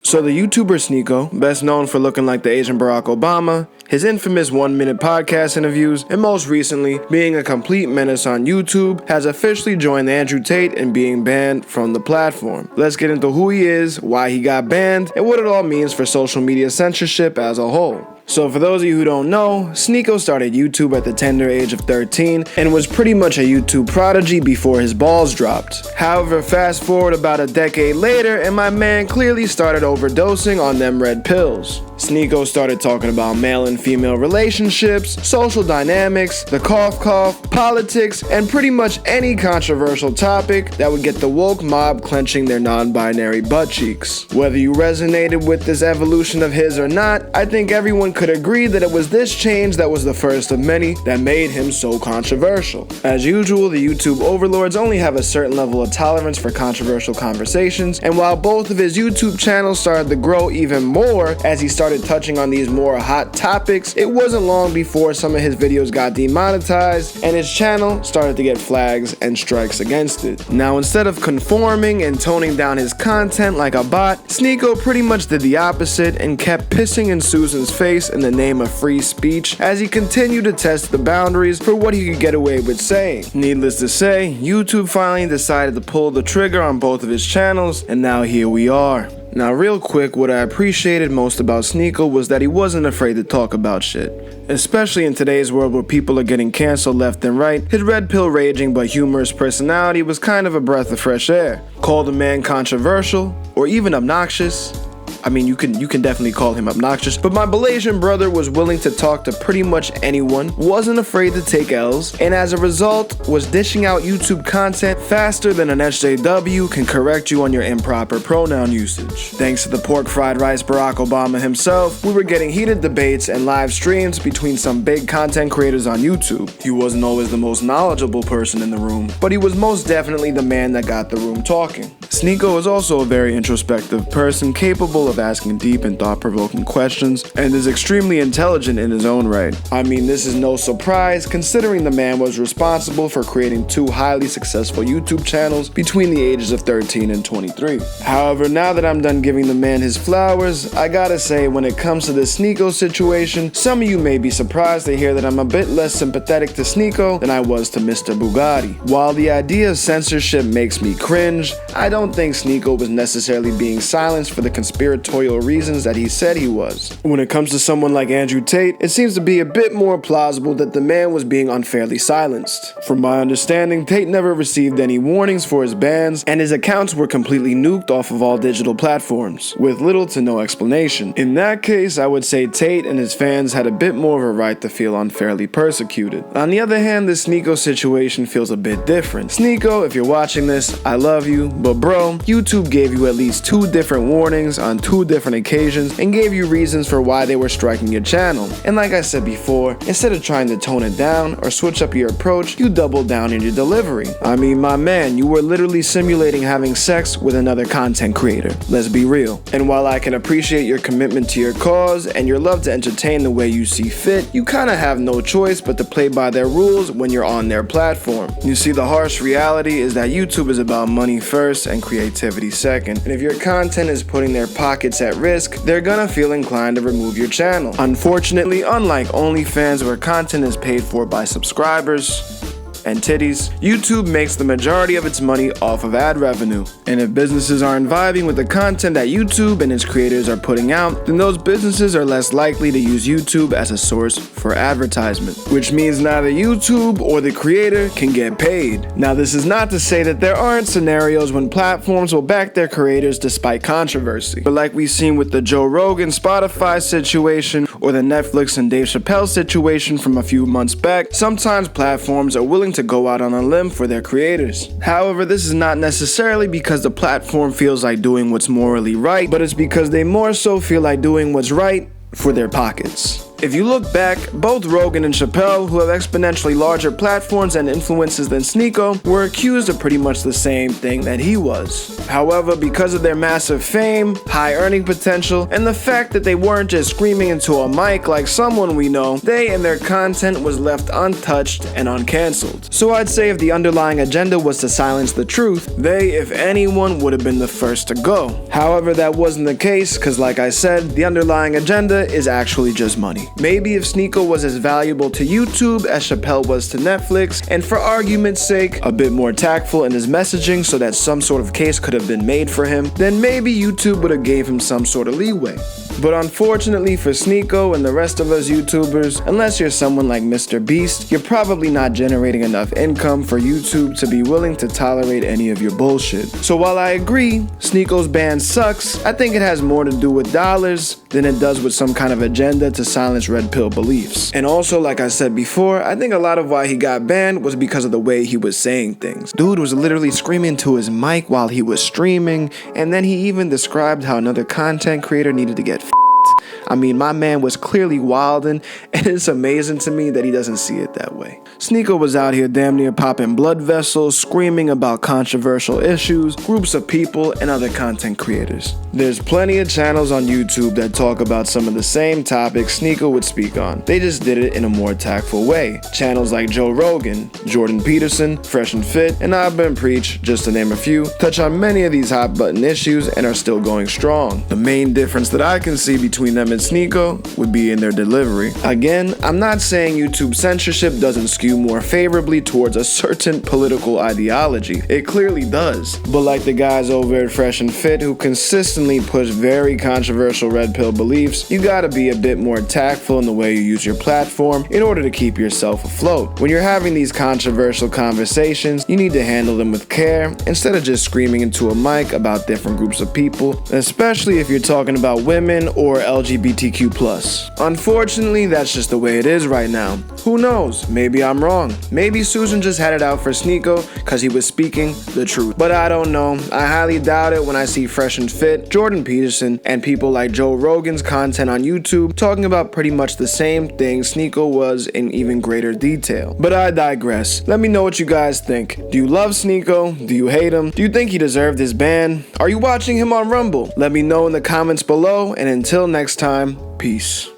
So the YouTuber Sneako, best known for looking like the Asian Barack Obama, his infamous 1-minute podcast interviews, and most recently, being a complete menace on YouTube, has officially joined Andrew Tate in being banned from the platform. Let's get into who he is, why he got banned, and what it all means for social media censorship as a whole. So for those of you who don't know, Sneako started YouTube at the tender age of 13 and was pretty much a YouTube prodigy before his balls dropped. However, fast forward about a decade later and my man clearly started overdosing on them red pills. Sneako started talking about male and female relationships, social dynamics, the cough, politics, and pretty much any controversial topic that would get the woke mob clenching their non-binary butt cheeks. Whether you resonated with this evolution of his or not, I think everyone could agree that it was this change that was the first of many that made him so controversial. As usual, the YouTube overlords only have a certain level of tolerance for controversial conversations, and while both of his YouTube channels started to grow even more as he started touching on these more hot topics, it wasn't long before some of his videos got demonetized and his channel started to get flags and strikes against it. Now, instead of conforming and toning down his content like a bot, Sneako pretty much did the opposite and kept pissing in Susan's face in the name of free speech as he continued to test the boundaries for what he could get away with saying. Needless to say, YouTube finally decided to pull the trigger on both of his channels, and now here we are. Now real quick, what I appreciated most about Sneako was that he wasn't afraid to talk about shit. Especially in today's world where people are getting canceled left and right, his red pill raging but humorous personality was kind of a breath of fresh air. Call the man controversial, or even obnoxious. I mean, you can definitely call him obnoxious, but my Malaysian brother was willing to talk to pretty much anyone, wasn't afraid to take L's, and as a result, was dishing out YouTube content faster than an SJW can correct you on your improper pronoun usage. Thanks to the pork fried rice Barack Obama himself, we were getting heated debates and live streams between some big content creators on YouTube. He wasn't always the most knowledgeable person in the room, but he was most definitely the man that got the room talking. Sneako is also a very introspective person capable of asking deep and thought-provoking questions and is extremely intelligent in his own right. I mean, this is no surprise considering the man was responsible for creating 2 highly successful YouTube channels between the ages of 13 and 23. However, now that I'm done giving the man his flowers, I gotta say when it comes to this Sneako situation, some of you may be surprised to hear that I'm a bit less sympathetic to Sneako than I was to Mr. Bugatti. While the idea of censorship makes me cringe, I don't think Sneako was necessarily being silenced for the conspiratorial reasons that he said he was. When it comes to someone like Andrew Tate, it seems to be a bit more plausible that the man was being unfairly silenced. From my understanding, Tate never received any warnings for his bans, and his accounts were completely nuked off of all digital platforms, with little to no explanation. In that case, I would say Tate and his fans had a bit more of a right to feel unfairly persecuted. On the other hand, this Sneako situation feels a bit different. Sneako, if you're watching this, I love you, but bro, YouTube gave you at least 2 different warnings on 2 different occasions and gave you reasons for why they were striking your channel. And like I said before, instead of trying to tone it down or switch up your approach, you doubled down in your delivery. I mean, my man, you were literally simulating having sex with another content creator. Let's be real. And while I can appreciate your commitment to your cause and your love to entertain the way you see fit, you kinda have no choice but to play by their rules when you're on their platform. You see, the harsh reality is that YouTube is about money first and creativity second, and if your content is putting their pockets at risk, they're gonna feel inclined to remove your channel. Unfortunately, unlike OnlyFans where content is paid for by subscribers and titties, YouTube makes the majority of its money off of ad revenue. And if businesses aren't vibing with the content that YouTube and its creators are putting out, then those businesses are less likely to use YouTube as a source for advertisement, which means neither YouTube or the creator can get paid. Now, this is not to say that there aren't scenarios when platforms will back their creators despite controversy, but like we've seen with the Joe Rogan Spotify situation or the Netflix and Dave Chappelle situation from a few months back, sometimes platforms are willing to go out on a limb for their creators. However, this is not necessarily because the platform feels like doing what's morally right, but it's because they more so feel like doing what's right for their pockets. If you look back, both Rogan and Chappelle, who have exponentially larger platforms and influences than Sneako, were accused of pretty much the same thing that he was. However, because of their massive fame, high earning potential, and the fact that they weren't just screaming into a mic like someone we know, they and their content was left untouched and uncancelled. So I'd say if the underlying agenda was to silence the truth, they, if anyone, would have been the first to go. However, that wasn't the case, because like I said, the underlying agenda is actually just money. Maybe if Sneako was as valuable to YouTube as Chappelle was to Netflix, and for argument's sake, a bit more tactful in his messaging so that some sort of case could have been made for him, then maybe YouTube would have gave him some sort of leeway. But unfortunately for Sneako and the rest of us YouTubers, unless you're someone like Mr. Beast, you're probably not generating enough income for YouTube to be willing to tolerate any of your bullshit. So while I agree, Sneako's ban sucks, I think it has more to do with dollars than it does with some kind of agenda to silence red pill beliefs. And also, like I said before, I think a lot of why he got banned was because of the way he was saying things. Dude was literally screaming to his mic while he was streaming, and then he even described how another content creator needed to get I mean, my man was clearly wildin', and it's amazing to me that he doesn't see it that way. Sneako was out here damn near popping blood vessels, screaming about controversial issues, groups of people, and other content creators. There's plenty of channels on YouTube that talk about some of the same topics Sneako would speak on. They just did it in a more tactful way. Channels like Joe Rogan, Jordan Peterson, Fresh and Fit, and I've Been Preach, just to name a few, touch on many of these hot button issues and are still going strong. The main difference that I can see between them and Sneako would be in their delivery. Again, I'm not saying YouTube censorship doesn't skew more favorably towards a certain political ideology. It clearly does. But like the guys over at Fresh and Fit who consistently push very controversial red pill beliefs, you gotta be a bit more tactful in the way you use your platform in order to keep yourself afloat. When you're having these controversial conversations, you need to handle them with care instead of just screaming into a mic about different groups of people, especially if you're talking about women or LGBTQ+. Unfortunately, that's just the way it is right now. Who knows? Maybe I'm wrong. Maybe Susan just had it out for Sneako because he was speaking the truth. But I don't know. I highly doubt it when I see Fresh and Fit, Jordan Peterson, and people like Joe Rogan's content on YouTube talking about pretty much the same thing Sneako was in even greater detail. But I digress. Let me know what you guys think. Do you love Sneako? Do you hate him? Do you think he deserved his ban? Are you watching him on Rumble? Let me know in the comments below, and until next time, peace.